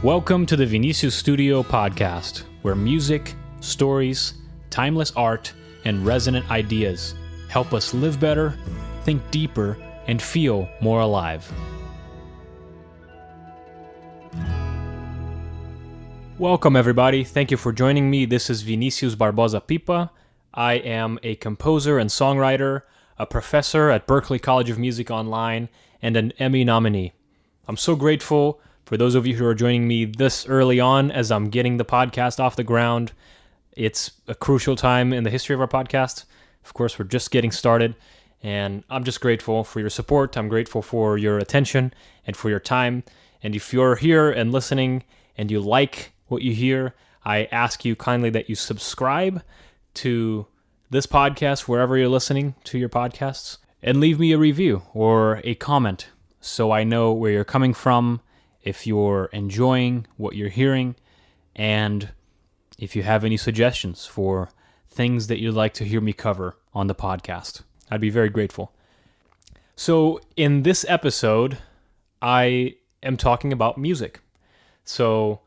Welcome to the Vinicius Studio podcast, where music, stories, timeless art, and resonant ideas help us live better, think deeper, and feel more alive. Welcome everybody, thank you for joining me. This is Vinicius Barbosa Pipa. I am a composer and songwriter, a professor at Berklee College of Music Online, and an Emmy nominee. I'm so grateful for those of you who are joining me this early on as I'm getting the podcast off the ground. It's a crucial time in the history of our podcast. Of course, we're just getting started, and I'm just grateful for your support. I'm grateful for your attention and for your time. And if you're here and listening and you like what you hear, I ask you kindly that you subscribe to this podcast wherever you're listening to your podcasts and leave me a review or a comment so I know where you're coming from, if you're enjoying what you're hearing, and if you have any suggestions for things that you'd like to hear me cover on the podcast. I'd be very grateful. So in this episode, I am talking about music. So,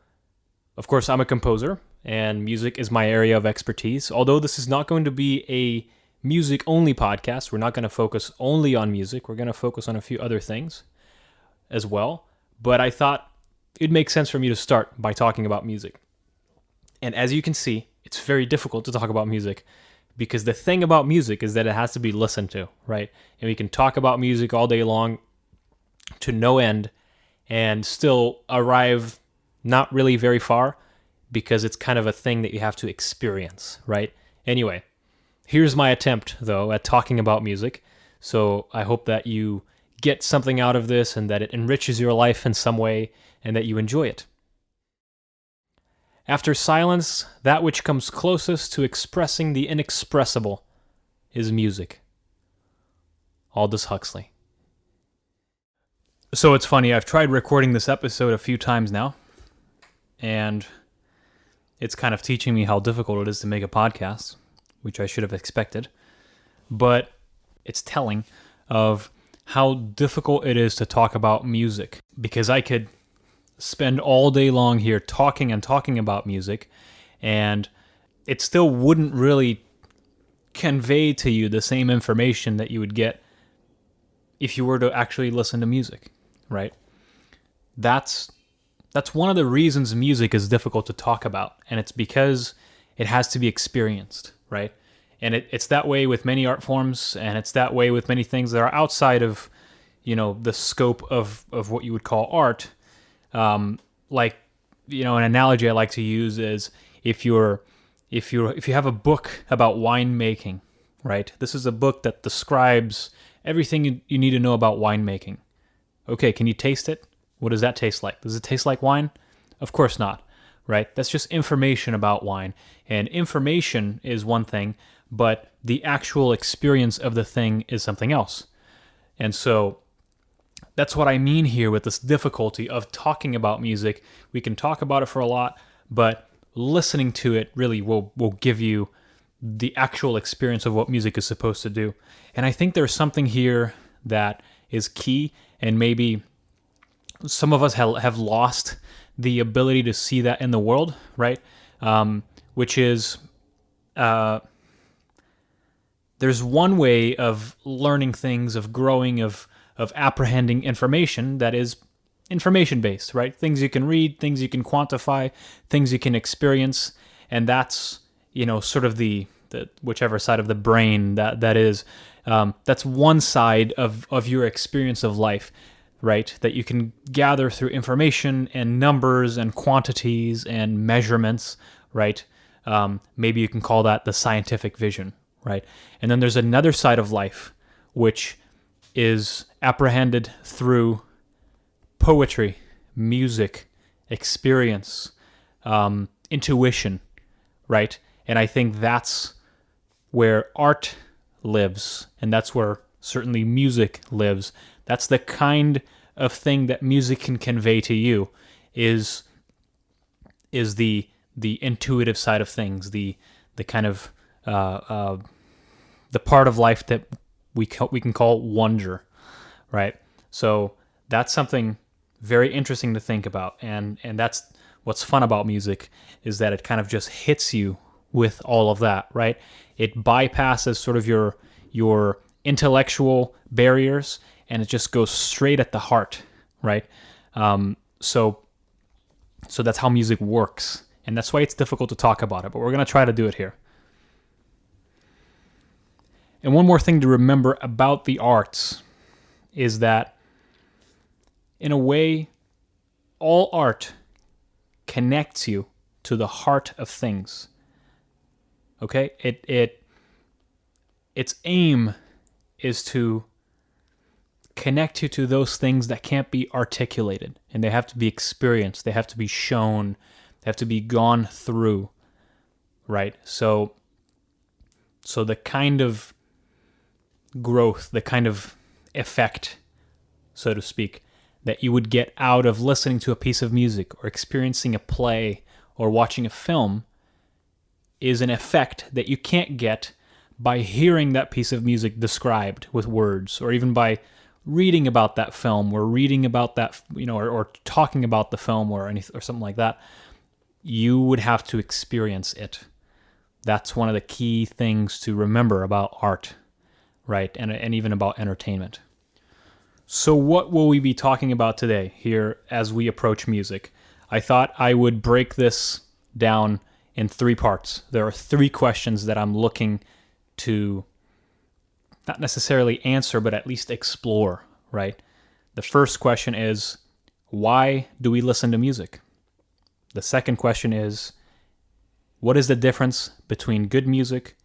of course, I'm a composer, and music is my area of expertise. Although this is not going to be a music-only podcast, we're not going to focus only on music. We're going to focus on a few other things as well. But I thought it'd make sense for me to start by talking about music. And as you can see, it's very difficult to talk about music because the thing about music is that it has to be listened to, right? And we can talk about music all day long to no end and still arrive not really very far because it's kind of a thing that you have to experience, right? Anyway, here's my attempt, though, at talking about music. So I hope that you get something out of this and that it enriches your life in some way and that you enjoy it. After silence, that which comes closest to expressing the inexpressible is music. Aldous Huxley. So it's funny, I've tried recording this episode a few times now, and it's kind of teaching me how difficult it is to make a podcast, which I should have expected, but it's telling of how difficult it is to talk about music, because I could spend all day long here talking about music, and it still wouldn't really convey to you the same information that you would get if you were to actually listen to music, right? That's one of the reasons music is difficult to talk about, and it's because it has to be experienced, right? And it's that way with many art forms, and it's that way with many things that are outside of, the scope of what you would call art. An analogy I like to use is if you have a book about winemaking, right? This is a book that describes everything you need to know about winemaking. Okay, can you taste it? What does that taste like? Does it taste like wine? Of course not, right? That's just information about wine. And information is one thing, but the actual experience of the thing is something else. And so that's what I mean here with this difficulty of talking about music. We can talk about it for a lot, but listening to it really will give you the actual experience of what music is supposed to do. And I think there's something here that is key, and maybe some of us have lost the ability to see that in the world, right? Which is there's one way of learning things, of growing, of apprehending information that is information-based, right? Things you can read, things you can quantify, things you can experience, and that's, sort of the whichever side of the brain that is. That's one side of your experience of life, right? That you can gather through information and numbers and quantities and measurements, right? Maybe you can call that the scientific vision, right? And then there's another side of life, which is apprehended through poetry, music, experience, intuition, right? And I think that's where art lives, and that's where certainly music lives. That's the kind of thing that music can convey to you, is the intuitive side of things, the kind of the part of life that we can call wonder, right? So that's something very interesting to think about. And that's what's fun about music, is that it kind of just hits you with all of that, right? It bypasses sort of your intellectual barriers, and it just goes straight at the heart, right? So that's how music works, and that's why it's difficult to talk about it, but we're going to try to do it here. And one more thing to remember about the arts is that, in a way, all art connects you to the heart of things. Okay? Its aim is to connect you to those things that can't be articulated, and they have to be experienced, they have to be shown, they have to be gone through, right? So the kind of growth, the kind of effect, so to speak, that you would get out of listening to a piece of music or experiencing a play or watching a film is an effect that you can't get by hearing that piece of music described with words, or even by reading about that film, or reading about that, or talking about the film, or something like that. You would have to experience it. That's one of the key things to remember about art, right? And even about entertainment. So what will we be talking about today here as we approach music? I thought I would break this down in 3 parts. There are 3 questions that I'm looking to not necessarily answer, but at least explore, right? The first question is, why do we listen to music? The second question is, what is the difference between good music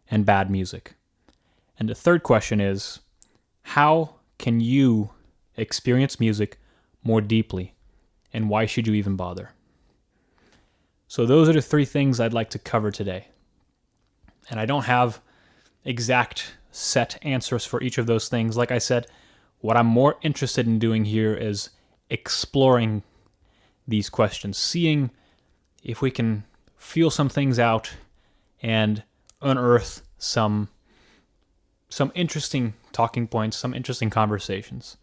and bad music? And the third question is, how can you experience music more deeply, and why should you even bother? So those are the 3 things I'd like to cover today. And I don't have exact set answers for each of those things. Like I said, what I'm more interested in doing here is exploring these questions, seeing if we can feel some things out and unearth some interesting talking points, some interesting conversations.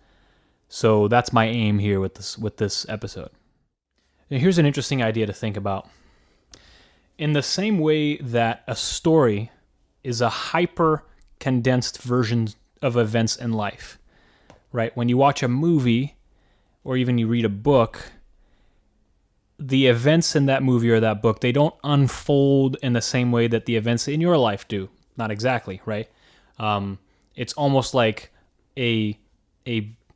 So that's my aim here with this episode. Now, here's an interesting idea to think about. In the same way that a story is a hyper condensed version of events in life, right? When you watch a movie or even you read a book, the events in that movie or that book, they don't unfold in the same way that the events in your life do. Not exactly, right? It's almost like a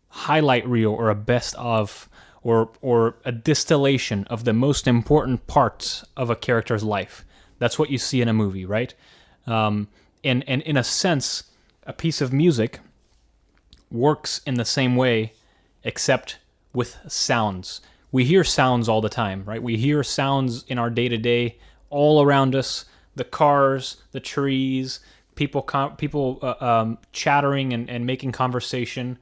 highlight reel, or a best of, or a distillation of the most important parts of a character's life. That's what you see in a movie, right? And in a sense, a piece of music works in the same way, except with sounds. We hear sounds all the time, right? We hear sounds in our day-to-day all around us, the cars, the trees, people chattering and making conversation,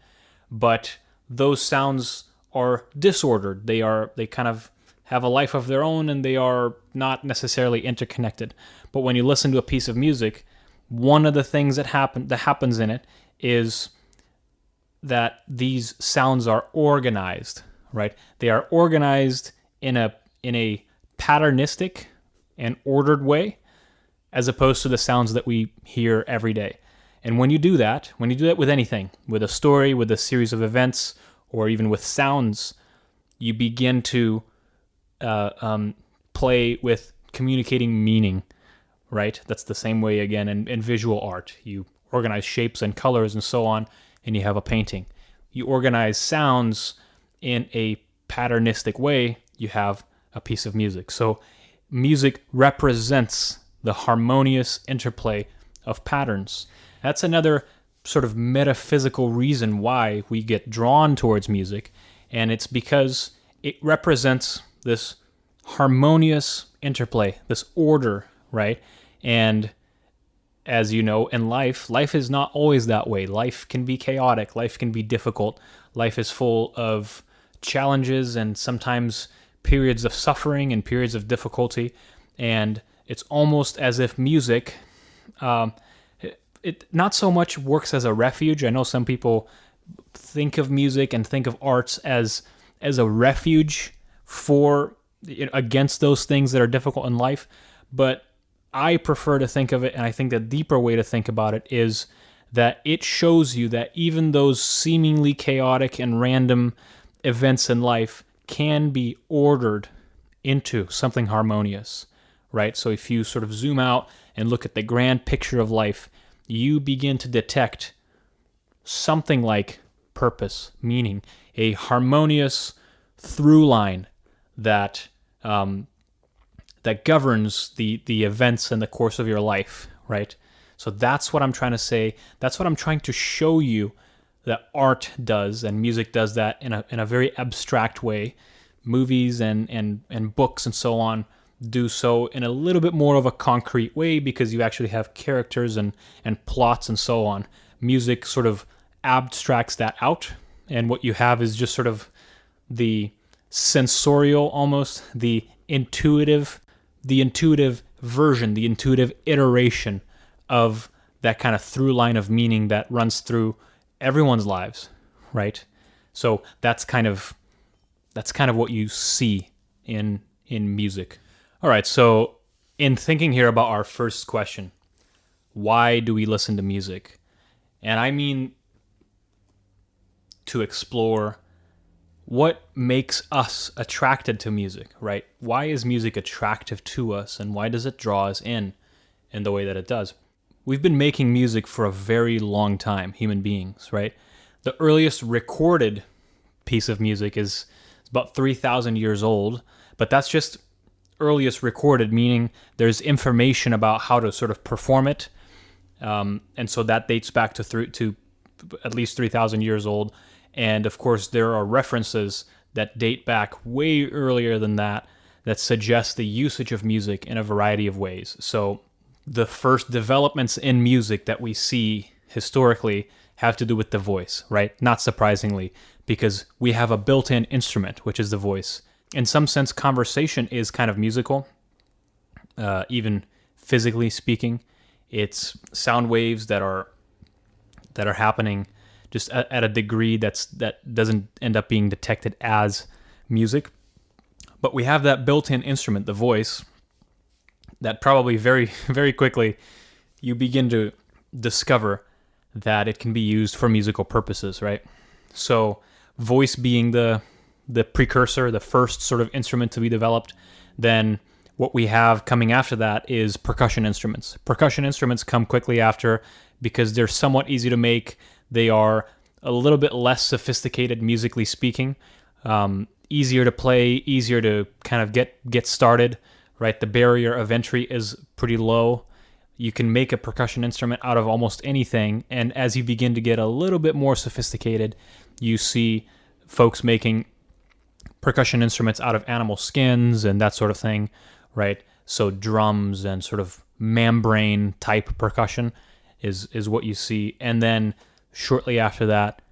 but those sounds are disordered. They kind of have a life of their own, and they are not necessarily interconnected. But when you listen to a piece of music, one of the things that happens in it is that these sounds are organized, right? They are organized in a patternistic and ordered way, as opposed to the sounds that we hear every day. And when you do that with anything, with a story, with a series of events, or even with sounds, you begin to play with communicating meaning, right? That's the same way, again, in visual art. You organize shapes and colors and so on, and you have a painting. You organize sounds in a patternistic way, you have a piece of music. So music represents the harmonious interplay of patterns. That's another sort of metaphysical reason why we get drawn towards music, and it's because it represents this harmonious interplay, this order, right? And as you know, in life is not always that way. Life can be chaotic, life can be difficult, life is full of challenges and sometimes periods of suffering and periods of difficulty, and it's almost as if music, it not so much works as a refuge. I know some people think of music and think of arts as as a refuge for against those things that are difficult in life, but I prefer to think of it, and I think the deeper way to think about it is that it shows you that even those seemingly chaotic and random events in life can be ordered into something harmonious, right? So if you sort of zoom out and look at the grand picture of life, you begin to detect something like purpose, meaning, a harmonious through line that that governs the events and the course of your life, right? So that's what I'm trying to say. That's what I'm trying to show you that art does, and music does that in a very abstract way. Movies and books and so on do so in a little bit more of a concrete way because you actually have characters and plots and so on. Music sort of abstracts that out, and what you have is just sort of the sensorial, almost the intuitive version, the intuitive iteration of that kind of through line of meaning that runs through everyone's lives, right? So that's kind of what you see in music. All right, so in thinking here about our first question, why do we listen to music? And I mean to explore what makes us attracted to music, right? Why is music attractive to us, and why does it draw us in the way that it does? We've been making music for a very long time, human beings, right? The earliest recorded piece of music is about 3,000 years old, but that's just earliest recorded, meaning there's information about how to sort of perform it, and so that dates back to at least 3,000 years old. And of course, there are references that date back way earlier than that suggest the usage of music in a variety of ways. So the first developments in music that we see historically have to do with the voice, right? Not surprisingly, because we have a built-in instrument, which is the voice. In some sense, conversation is kind of musical, even physically speaking. It's sound waves that are happening just at a degree that doesn't end up being detected as music. But we have that built-in instrument, the voice, that probably very, very quickly you begin to discover that it can be used for musical purposes, right? So voice being the precursor, the first sort of instrument to be developed, then what we have coming after that is percussion instruments. Percussion instruments come quickly after because they're somewhat easy to make. They are a little bit less sophisticated musically speaking, easier to play, easier to kind of get started, right? The barrier of entry is pretty low. You can make a percussion instrument out of almost anything, and as you begin to get a little bit more sophisticated, you see folks making percussion instruments out of animal skins and that sort of thing, right? So drums and sort of membrane type percussion is what you see. And then shortly after that,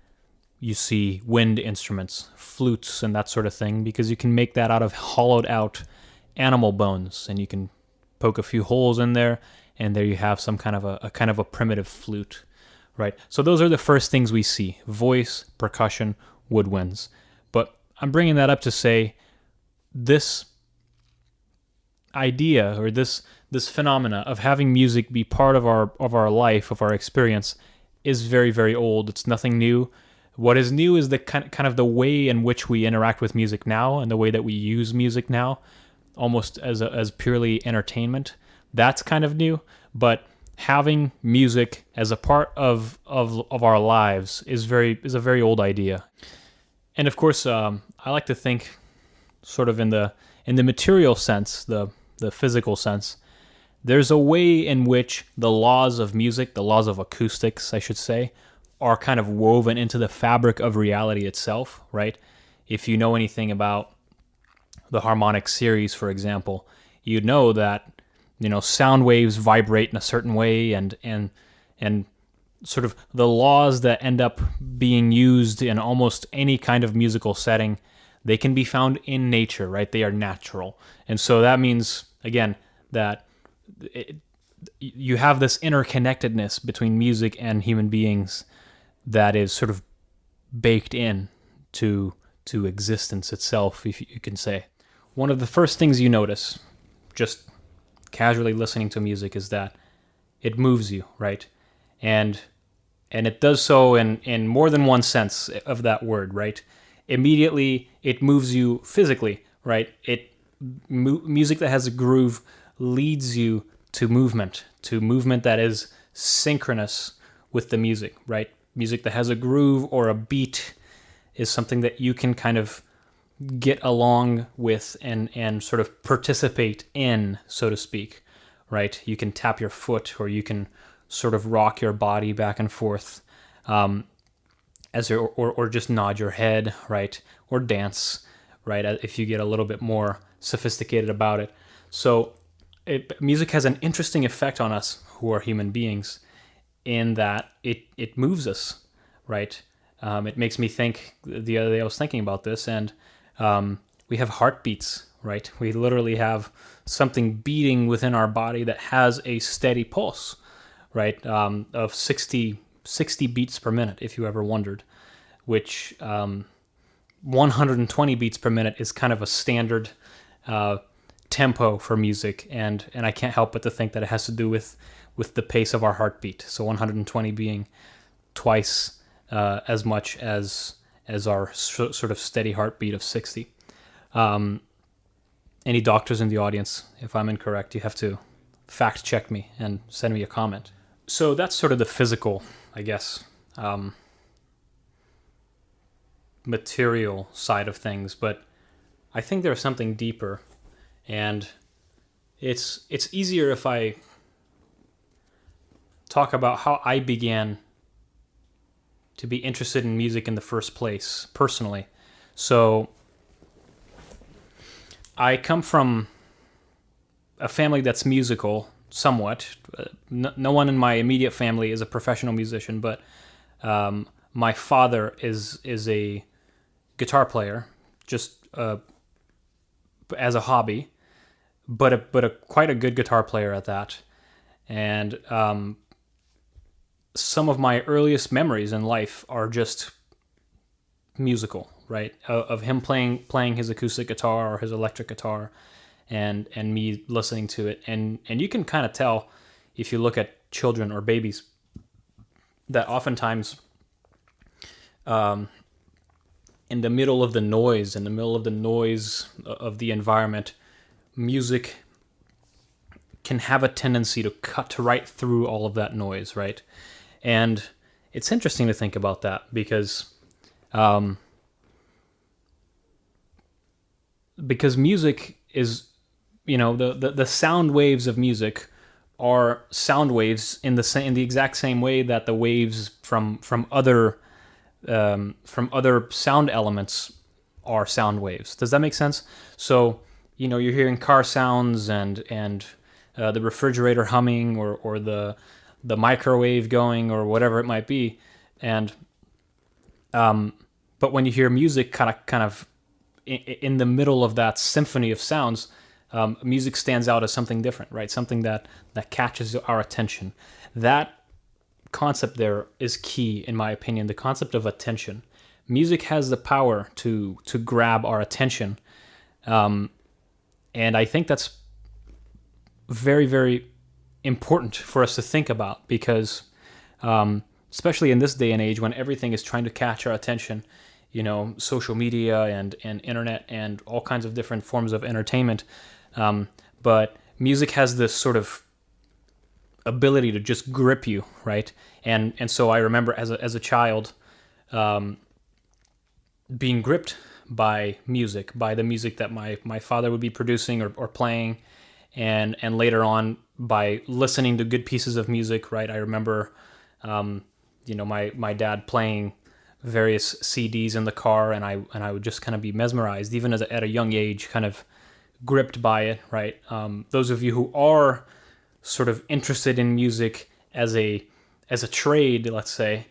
you see wind instruments, flutes and that sort of thing, because you can make that out of hollowed out animal bones, and you can poke a few holes in there, and there you have some kind of a primitive flute, right? So those are the first things we see: voice, percussion, woodwinds. But I'm bringing that up to say this idea, or this phenomena of having music be part of our life, of our experience, is very, very old. It's nothing new. What is new is the kind of the way in which we interact with music now, and the way that we use music now, almost as purely entertainment. That's kind of new, but having music as a part of our lives is a very old idea. And of course, I like to think sort of in the material sense, the physical sense. There's a way in which the laws of music, the laws of acoustics, I should say, are kind of woven into the fabric of reality itself, right? If you know anything about the harmonic series, for example, you'd know that, sound waves vibrate in a certain way, and sort of the laws that end up being used in almost any kind of musical setting, they can be found in nature, right? They are natural. And so that means, again, that you have this interconnectedness between music and human beings that is sort of baked in to to existence itself, if you can say. One of the first things you notice, just casually listening to music, is that it moves you, right? And it does so in more than one sense of that word, right? Immediately, it moves you physically, right? Music that has a groove leads you to movement that is synchronous with the music, right? Music that has a groove or a beat is something that you can kind of get along with and sort of participate in, so to speak, right? You can tap your foot, or you can sort of rock your body back and forth, or just nod your head, right? Or dance, right? If you get a little bit more sophisticated about it. So music has an interesting effect on us who are human beings, in that it moves us, right? It makes me think. The other day I was thinking about this, and we have heartbeats, right? We literally have something beating within our body that has a steady pulse, right? Of 60 beats per minute, if you ever wondered, which 120 beats per minute is kind of a standard tempo for music, and I can't help but to think that it has to do with the pace of our heartbeat. So 120 being twice as much as our sort of steady heartbeat of 60. Any doctors in the audience, if I'm incorrect, you have to fact check me and send me a comment. So that's sort of the physical, I guess, material side of things, but I think there's something deeper, and it's easier if I talk about how I began to be interested in music in the first place, personally. So I come from a family that's musical, somewhat. No one in my immediate family is a professional musician, but my father is a guitar player, just as a hobby, but a quite a good guitar player at that. And some of my earliest memories in life are just musical, right? Of him playing his acoustic guitar or his electric guitar, and me listening to it. And you can kind of tell, if you look at children or babies, that oftentimes in the middle of the noise of the environment, music can have a tendency to cut right through all of that noise, right? And it's interesting to think about that, because music is, the sound waves of music are sound waves in the exact same way that the waves from other sound elements are sound waves. Does that make sense? So, you're hearing car sounds and the refrigerator humming, or the microwave going, or whatever it might be, and but when you hear music kind of in the middle of that symphony of sounds, music stands out as something different, right? Something that catches our attention. That concept there is key, in my opinion. The concept of attention. Music has the power to grab our attention, and I think that's very, very important for us to think about, because especially in this day and age, when everything is trying to catch our attention, social media and internet and all kinds of different forms of entertainment, but music has this sort of ability to just grip you, right? And so I remember as a child being gripped by music, by the music that my father would be producing or playing, and later on by listening to good pieces of music, right? I remember my dad playing various CDs in the car, and I would just kind of be mesmerized, even at a young age, kind of gripped by it, right? Those of you who are sort of interested in music as a trade, let's say,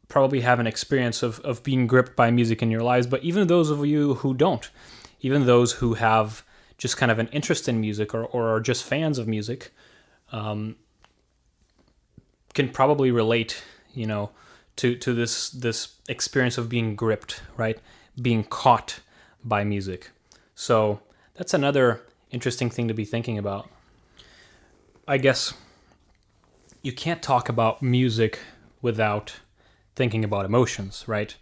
probably have an experience of being gripped by music in your lives. But even those of you who don't, even those who have just kind of an interest in music, or are just fans of music, can probably relate, to this experience of being gripped, right? Being caught by music. So that's another interesting thing to be thinking about. I guess you can't talk about music without thinking about emotions, right?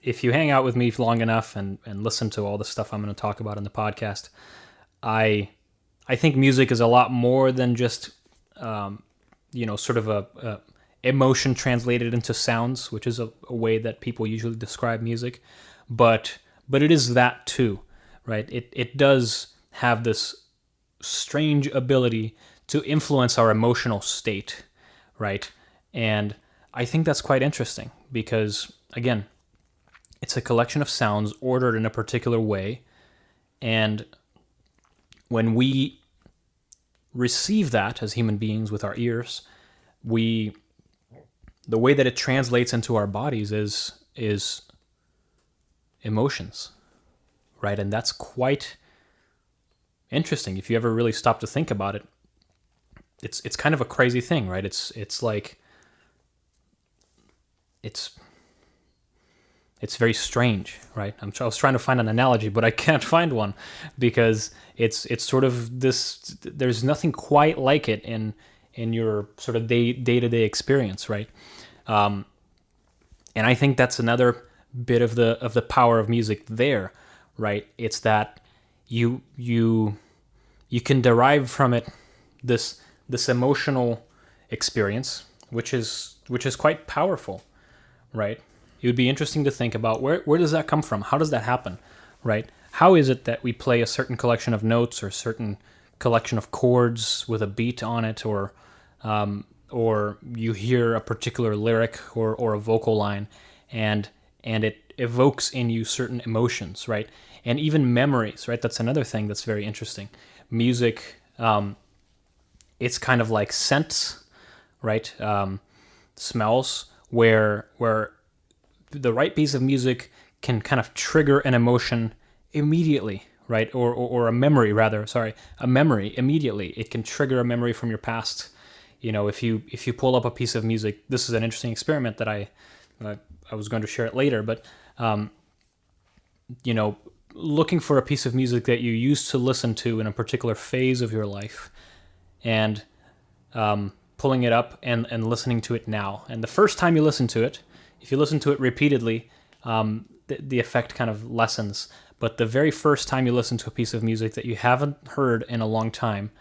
If you hang out with me long enough and listen to all the stuff I'm going to talk about in the podcast, I think music is a lot more than just sort of a emotion translated into sounds, which is a way that people usually describe music, but it is that too, right? It does have this strange ability to influence our emotional state, right? And I think that's quite interesting because, again, it's a collection of sounds ordered in a particular way, and when we receive that as human beings with our ears, the way that it translates into our bodies is emotions, right? And that's quite interesting if you ever really stop to think about it. It's kind of a crazy thing, right? It's very strange, right? I was trying to find an analogy, but I can't find one because it's sort of this. There's nothing quite like it in your sort of day-to-day experience, right? And I think that's another bit of the power of music there, right? It's that you can derive from it this emotional experience, which is quite powerful, right? It would be interesting to think about where does that come from? How does that happen, right? How is it that we play a certain collection of notes or a certain collection of chords with a beat on it, or you hear a particular lyric or a vocal line, and it evokes in you certain emotions, right? And even memories, right? That's another thing that's very interesting. Music, it's kind of like scents, right? Smells, where the right piece of music can kind of trigger an emotion immediately, right? Or a memory, rather. Sorry, a memory immediately. It can trigger a memory from your past. If you pull up a piece of music, this is an interesting experiment that I was going to share it later, but looking for a piece of music that you used to listen to in a particular phase of your life, and pulling it up and listening to it now. And the first time you listen to it, if you listen to it repeatedly, the effect kind of lessens. But the very first time you listen to a piece of music that you haven't heard in a long time,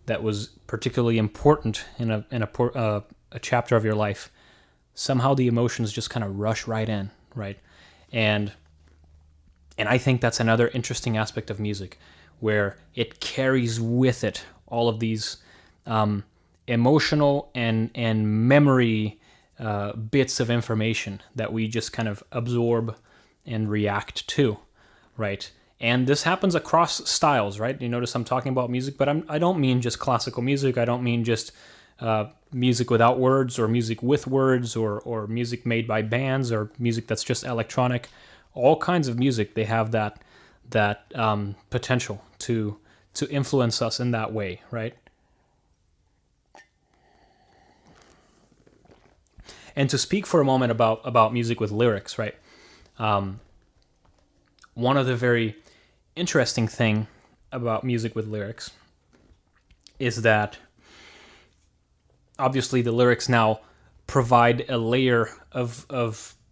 that was particularly important in a chapter of your life, somehow the emotions just kind of rush right in, right? And I think that's another interesting aspect of music, where it carries with it all of these emotional and memory bits of information that we just kind of absorb and react to, right? And this happens across styles, right? You notice I'm talking about music, but I don't mean just classical music. I don't mean just music without words, or music with words, or music made by bands, or music that's just electronic. All kinds of music, they have that potential to influence us in that way, right? And to speak for a moment about music with lyrics, right? One of the very interesting thing about music with lyrics is that obviously the lyrics now provide a layer of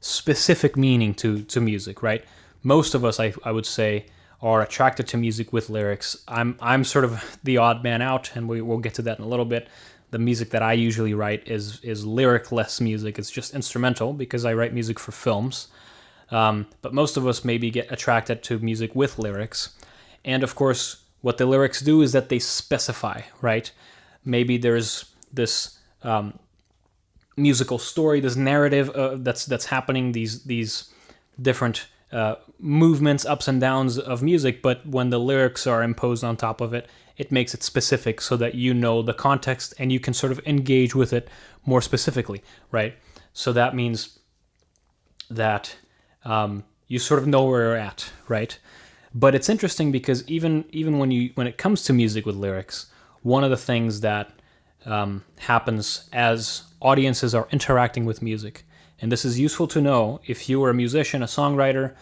specific meaning to music, right? Most of us, I would say, are attracted to music with lyrics. I'm sort of the odd man out, and we'll get to that in a little bit. The music that I usually write is lyric-less music. It's just instrumental because I write music for films. But most of us maybe get attracted to music with lyrics. And of course, what the lyrics do is that they specify, right? Maybe there's this musical story, this narrative that's happening, these different movements, ups and downs of music, but when the lyrics are imposed on top of it, it makes it specific so that you know the context and you can sort of engage with it more specifically, right? So that means that you sort of know where you're at, right? But it's interesting because even when it comes to music with lyrics, one of the things that happens as audiences are interacting with music. And this is useful to know if you are a musician, a songwriter.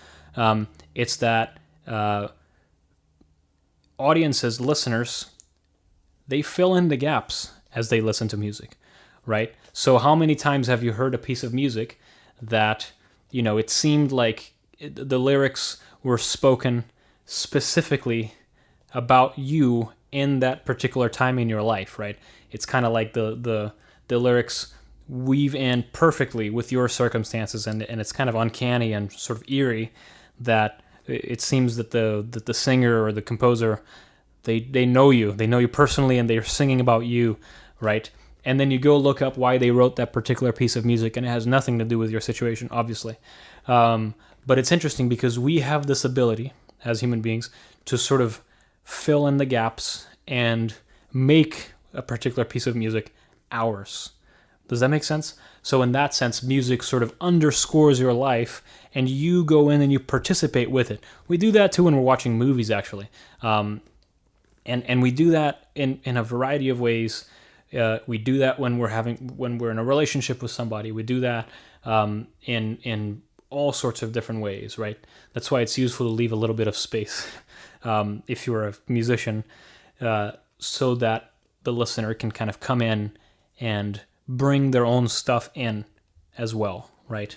It's that audiences, listeners, they fill in the gaps as they listen to music, right? So how many times have you heard a piece of music that, it seemed like the lyrics were spoken specifically about you in that particular time in your life, right? It's kind of like the lyrics weave in perfectly with your circumstances, and it's kind of uncanny and sort of eerie that it seems that the singer or the composer, they know you personally, and they're singing about you, right? And then you go look up why they wrote that particular piece of music, and it has nothing to do with your situation, obviously. But it's interesting because we have this ability as human beings to sort of fill in the gaps and make a particular piece of music ours. Does that make sense? So in that sense, music sort of underscores your life, and you go in and you participate with it. We do that too when we're watching movies, actually. And we do that in a variety of ways. We do that when we're in a relationship with somebody. We do that in all sorts of different ways, right? That's why it's useful to leave a little bit of space if you're a musician, so that the listener can kind of come in and bring their own stuff in as well, right?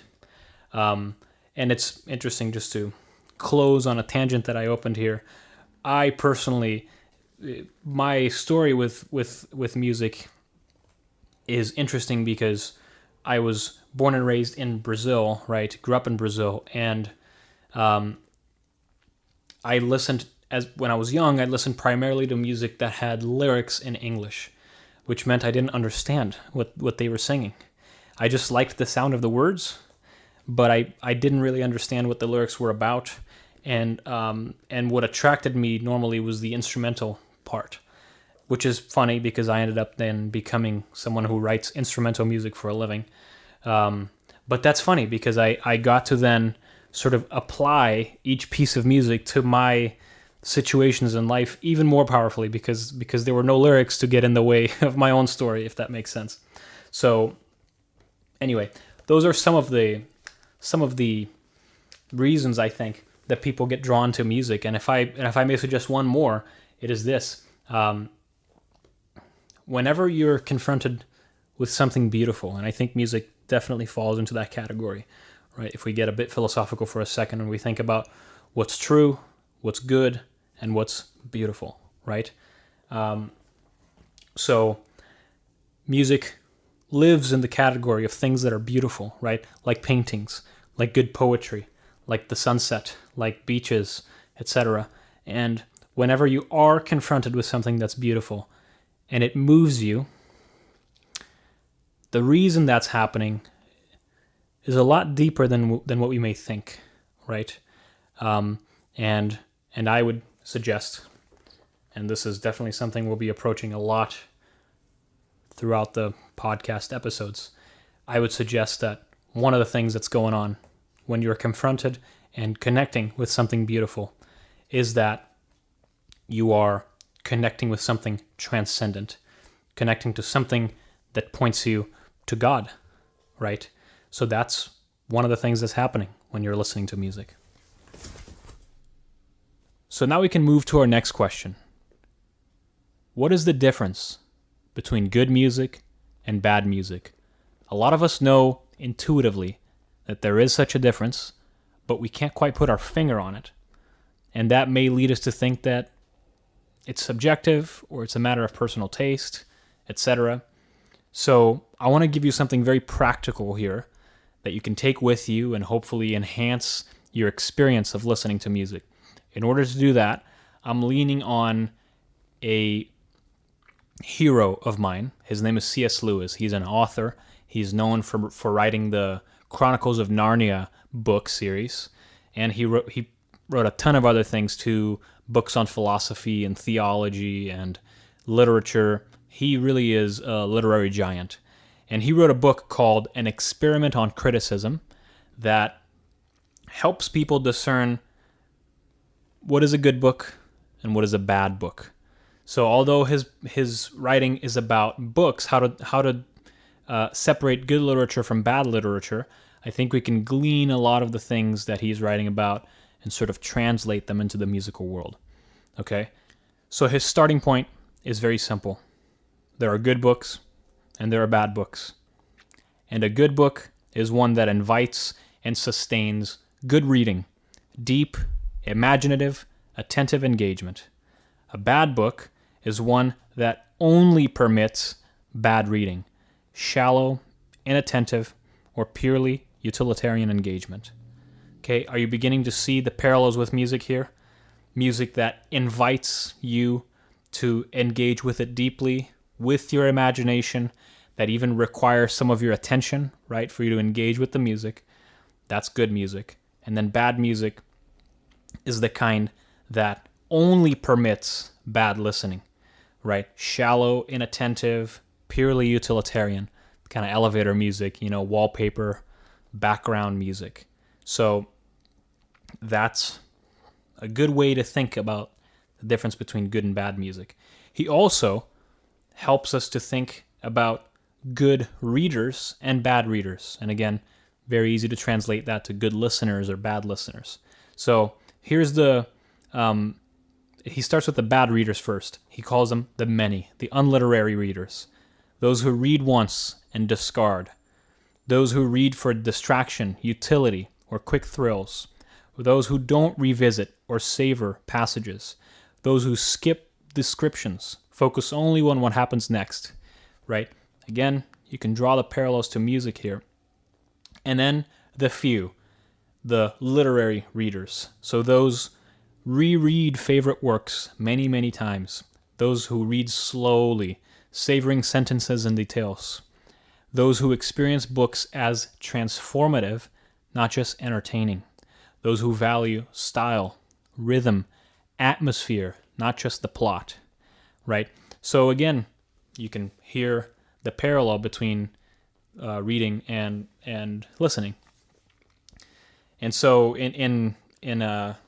And it's interesting, just to close on a tangent that I opened here. I personally, my story with music is interesting because I was born and raised in Brazil, right? Grew up in Brazil, and I listened, when I was young, I listened primarily to music that had lyrics in English, which meant I didn't understand what they were singing. I just liked the sound of the words, but I didn't really understand what the lyrics were about, and what attracted me normally was the instrumental part, which is funny because I ended up then becoming someone who writes instrumental music for a living. But that's funny because I got to then sort of apply each piece of music to my situations in life even more powerfully because there were no lyrics to get in the way of my own story, if that makes sense. So anyway, those are some of the reasons I think that people get drawn to music. And if I may suggest one more, it is this. Whenever you're confronted with something beautiful, and I think music definitely falls into that category, right? If we get a bit philosophical for a second and we think about what's true, what's good, and what's beautiful, right? So music lives in the category of things that are beautiful, right? Like paintings, like good poetry, like the sunset, like beaches, etc. And whenever you are confronted with something that's beautiful and it moves you, the reason that's happening is a lot deeper than what we may think, right? And I would suggest, and this is definitely something we'll be approaching a lot throughout the podcast episodes, I would suggest that one of the things that's going on when you're confronted and connecting with something beautiful is that you are connecting with something transcendent, connecting to something that points you to God, right? So that's one of the things that's happening when you're listening to music. So now we can move to our next question. What is the difference between good music and bad music? A lot of us know intuitively that there is such a difference, but we can't quite put our finger on it. And that may lead us to think that it's subjective or it's a matter of personal taste, etc. So I want to give you something very practical here that you can take with you and hopefully enhance your experience of listening to music. In order to do that, I'm leaning on a hero of mine. His name is C.S. Lewis. He's an author. He's known for writing the Chronicles of Narnia book series, and he wrote a ton of other things too, books on philosophy and theology and literature. He really is a literary giant. And he wrote a book called An Experiment on Criticism that helps people discern what is a good book and what is a bad book. So although his writing is about books, how to separate good literature from bad literature, I think we can glean a lot of the things that he's writing about and sort of translate them into the musical world. Okay? So his starting point is very simple. There are good books and there are bad books. And a good book is one that invites and sustains good reading, deep, imaginative, attentive engagement. A bad book is one that only permits bad reading, shallow, inattentive, or purely utilitarian engagement. Okay, are you beginning to see the parallels with music here? Music that invites you to engage with it deeply, with your imagination, that even requires some of your attention, right, for you to engage with the music. That's good music. And then bad music is the kind that only permits bad listening, right? Shallow, inattentive, purely utilitarian, kind of elevator music, wallpaper, background music. So that's a good way to think about the difference between good and bad music. He also helps us to think about good readers and bad readers. And again, very easy to translate that to good listeners or bad listeners. So here's he starts with the bad readers first. He calls them the many, the unliterary readers, those who read once and discard, those who read for distraction, utility, or quick thrills, those who don't revisit or savor passages, those who skip descriptions, focus only on what happens next, right? Again, you can draw the parallels to music here. And then the few, the literary readers. So those reread favorite works many, many times. Those who read slowly, savoring sentences and details. Those who experience books as transformative, not just entertaining. Those who value style, rhythm, atmosphere, not just the plot, right? So again, you can hear the parallel between reading and listening. And so in a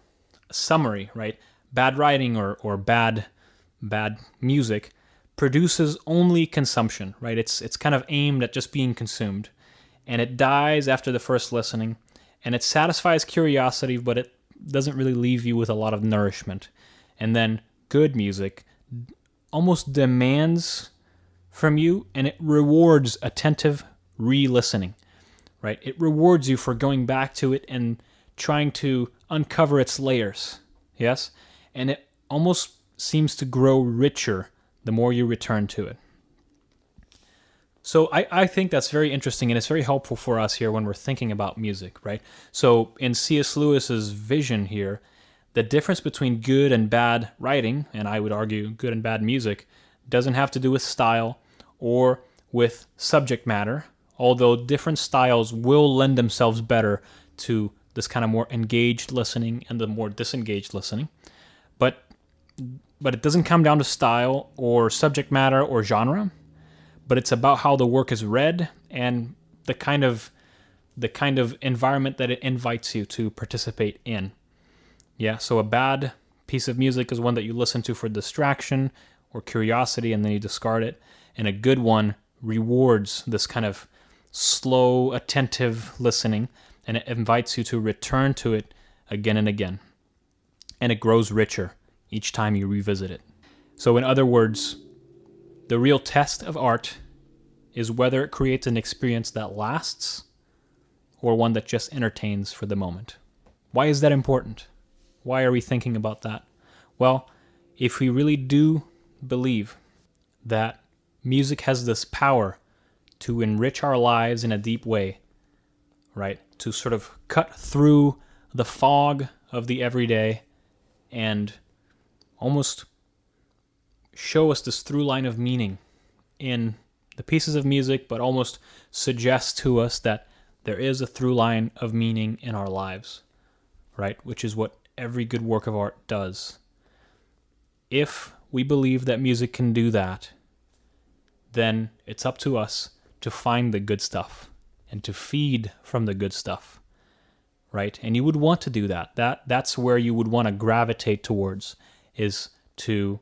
summary, right, bad writing or bad music produces only consumption, right? It's kind of aimed at just being consumed, and it dies after the first listening, and it satisfies curiosity, but it doesn't really leave you with a lot of nourishment. And then good music almost demands from you, and it rewards attentive re-listening, right? It rewards you for going back to it and trying to uncover its layers, yes? And it almost seems to grow richer the more you return to it. So I think that's very interesting, and it's very helpful for us here when we're thinking about music, right? So in C.S. Lewis's vision here, the difference between good and bad writing, and I would argue good and bad music, doesn't have to do with style or with subject matter, although different styles will lend themselves better to this kind of more engaged listening and the more disengaged listening. But it doesn't come down to style or subject matter or genre, but it's about how the work is read and the kind of environment that it invites you to participate in. Yeah, so a bad piece of music is one that you listen to for distraction or curiosity and then you discard it. And a good one rewards this kind of slow, attentive listening, and it invites you to return to it again and again. And it grows richer each time you revisit it. So in other words, the real test of art is whether it creates an experience that lasts or one that just entertains for the moment. Why is that important? Why are we thinking about that? Well, if we really do believe that music has this power to enrich our lives in a deep way, right? To sort of cut through the fog of the everyday and almost show us this through line of meaning in the pieces of music, but almost suggest to us that there is a through line of meaning in our lives, right? Which is what every good work of art does. If we believe that music can do that, then it's up to us to find the good stuff and to feed from the good stuff, right? And you would want to do that. That's where you would want to gravitate towards, is to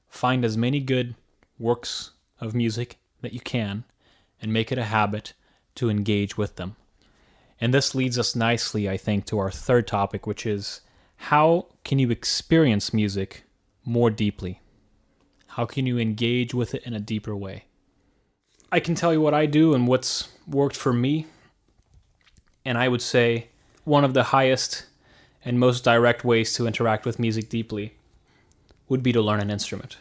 find as many good works of music that you can and make it a habit to engage with them. And this leads us nicely, I think, to our third topic, which is how can you experience music more deeply? How can you engage with it in a deeper way? I can tell you what I do and what's worked for me. And I would say one of the highest and most direct ways to interact with music deeply would be to learn an instrument.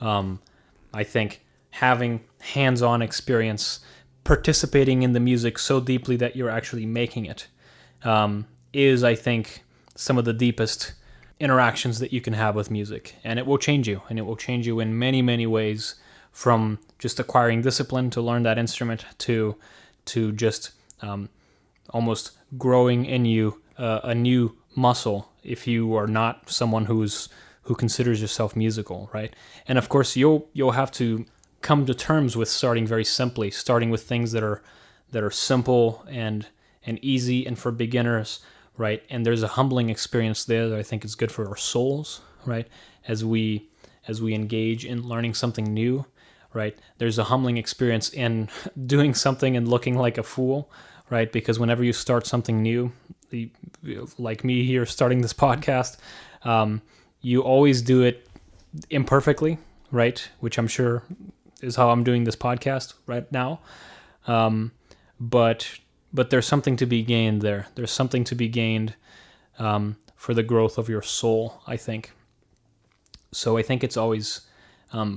I think having hands-on experience, participating in the music so deeply that you're actually making it, is, I think, some of the deepest interactions that you can have with music. And it will change you, and it will change you in many, many ways, from just acquiring discipline to learn that instrument to just almost growing in you a new muscle if you are not someone who considers yourself musical, right? And of course, you'll have to come to terms with starting very simply, starting with things that are simple and easy and for beginners, right? And there's a humbling experience there that I think is good for our souls, right? As we engage in learning something new, right? There's a humbling experience in doing something and looking like a fool, right? Because whenever you start something new, like me here starting this podcast, you always do it imperfectly, right? Which I'm sure is how I'm doing this podcast right now. But there's something to be gained there. There's something to be gained for the growth of your soul, I think. So I think it's always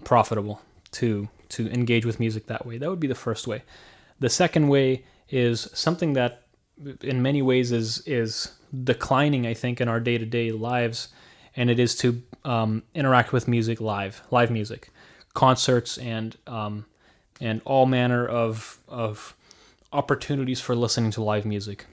profitable to engage with music that way. That would be the first way. The second way is something that in many ways is declining, I think, in our day-to-day lives, and it is to interact with music live music, concerts, and all manner of opportunities for listening to live music.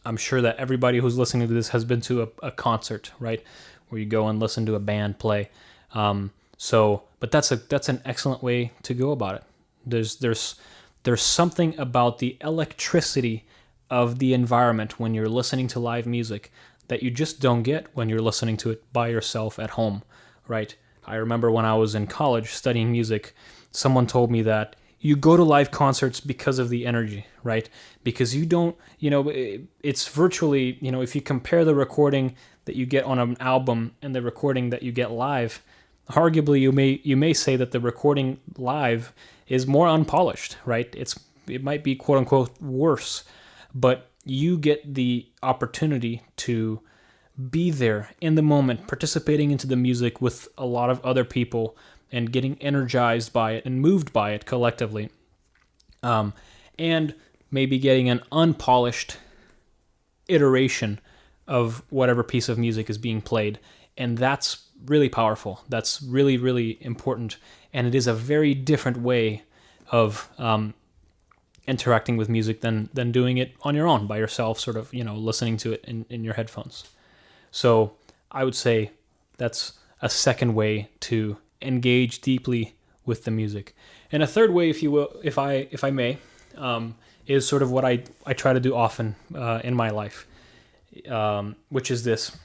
I'm sure that everybody who's listening to this has been to a concert, right, where you go and listen to a band play. But that's an excellent way to go about it. There's something about the electricity of the environment when you're listening to live music that you just don't get when you're listening to it by yourself at home, right? I remember when I was in college studying music, someone told me that you go to live concerts because of the energy, right? Because you don't, it's virtually, if you compare the recording that you get on an album and the recording that you get live, arguably you may say that the recording live is more unpolished, right? It might be quote unquote worse, but you get the opportunity to be there in the moment, participating into the music with a lot of other people and getting energized by it and moved by it collectively. And maybe getting an unpolished iteration of whatever piece of music is being played. And that's really powerful. That's really, really important. And it is a very different way of interacting with music than doing it on your own by yourself, sort of, listening to it in your headphones. So I would say that's a second way to engage deeply with the music. And a third way, if you will, if I may, is sort of what I try to do often in my life, which is this.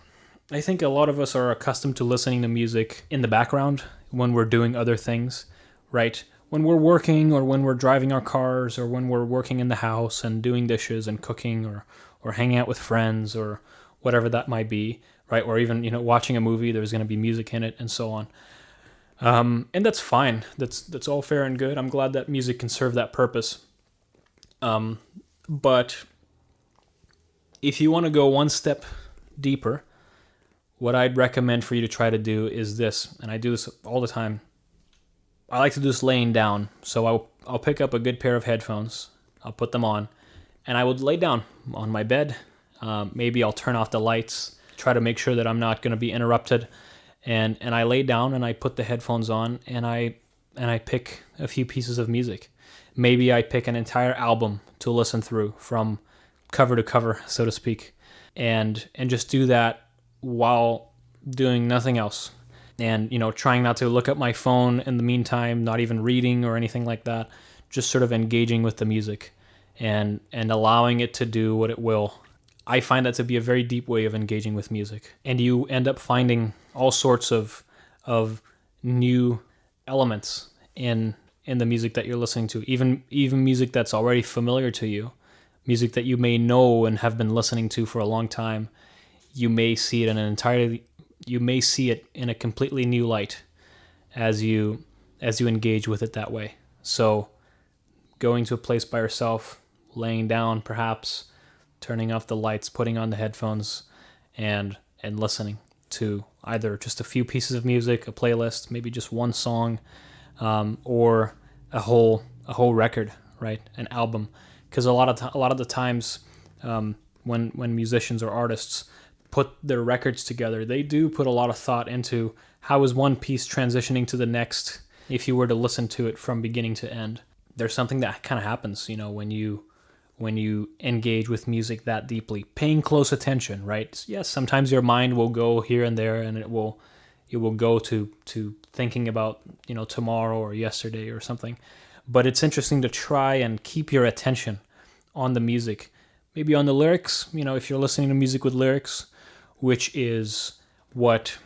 I think a lot of us are accustomed to listening to music in the background when we're doing other things, right? When we're working, or when we're driving our cars, or when we're working in the house and doing dishes and cooking, or hanging out with friends, or whatever that might be, right? Or even, watching a movie, there's going to be music in it, and so on. And that's fine. That's all fair and good. I'm glad that music can serve that purpose. But if you want to go one step deeper, what I'd recommend for you to try to do is this, and I do this all the time. I like to do this laying down. So I'll pick up a good pair of headphones, I'll put them on, and I would lay down on my bed. Maybe I'll turn off the lights, try to make sure that I'm not going to be interrupted. And I lay down and I put the headphones on and I pick a few pieces of music. Maybe I pick an entire album to listen through from cover to cover, so to speak, and just do that while doing nothing else. And, trying not to look at my phone in the meantime, not even reading or anything like that, just sort of engaging with the music and allowing it to do what it will. I find that to be a very deep way of engaging with music. And you end up finding all sorts of new elements in the music that you're listening to, even music that's already familiar to you, music that you may know and have been listening to for a long time. You may see it in a completely new light as you engage with it that way. So going to a place by yourself, laying down perhaps, turning off the lights, putting on the headphones, and listening to either just a few pieces of music, a playlist, maybe just one song, or a whole record, right? An album, because a lot of the times, when musicians or artists put their records together, they do put a lot of thought into how is one piece transitioning to the next. If you were to listen to it from beginning to end, there's something that kind of happens, when you engage with music that deeply, paying close attention, right? Yes, sometimes your mind will go here and there, and it will go to thinking about, tomorrow or yesterday or something. But it's interesting to try and keep your attention on the music, maybe on the lyrics, if you're listening to music with lyrics, which is what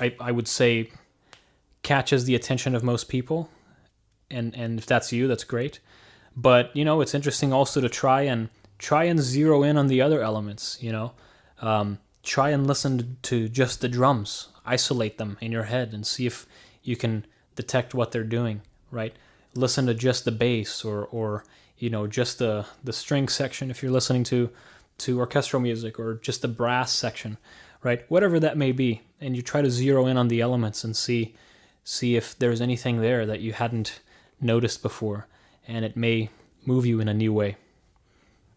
I would say catches the attention of most people. And if that's you, that's great. But it's interesting also to try and zero in on the other elements. Try and listen to just the drums, isolate them in your head, and see if you can detect what they're doing. Right? Listen to just the bass, or just the string section if you're listening to orchestral music, or just the brass section. Right? Whatever that may be, and you try to zero in on the elements and see if there's anything there that you hadn't noticed before, and it may move you in a new way.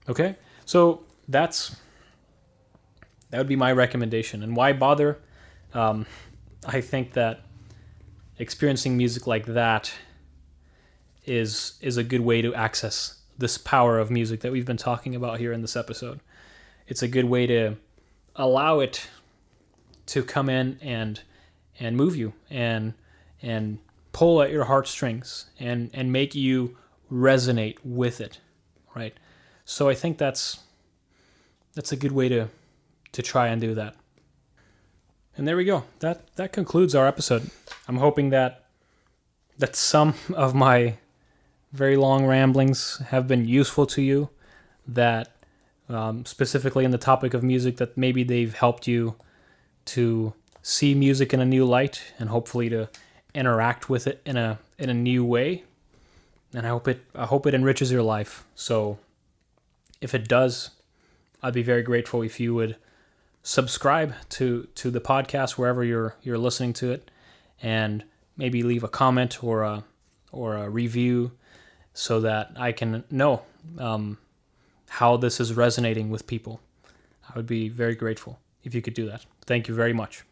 Okay? So that would be my recommendation. And why bother? I think that experiencing music like that is a good way to access this power of music that we've been talking about here in this episode. It's a good way to allow it to come in and move you and pull at your heartstrings and make you resonate with it, right? So I think that's a good way to try and do that. And there we go. That concludes our episode. I'm hoping that some of my very long ramblings have been useful to you, that specifically in the topic of music, that maybe they've helped you to see music in a new light, and hopefully to interact with it in a new way. And I hope it enriches your life. So if it does, I'd be very grateful if you would subscribe to the podcast wherever you're listening to it, and maybe leave a comment or a review, so that I can know how this is resonating with people. I would be very grateful if you could do that. Thank you very much.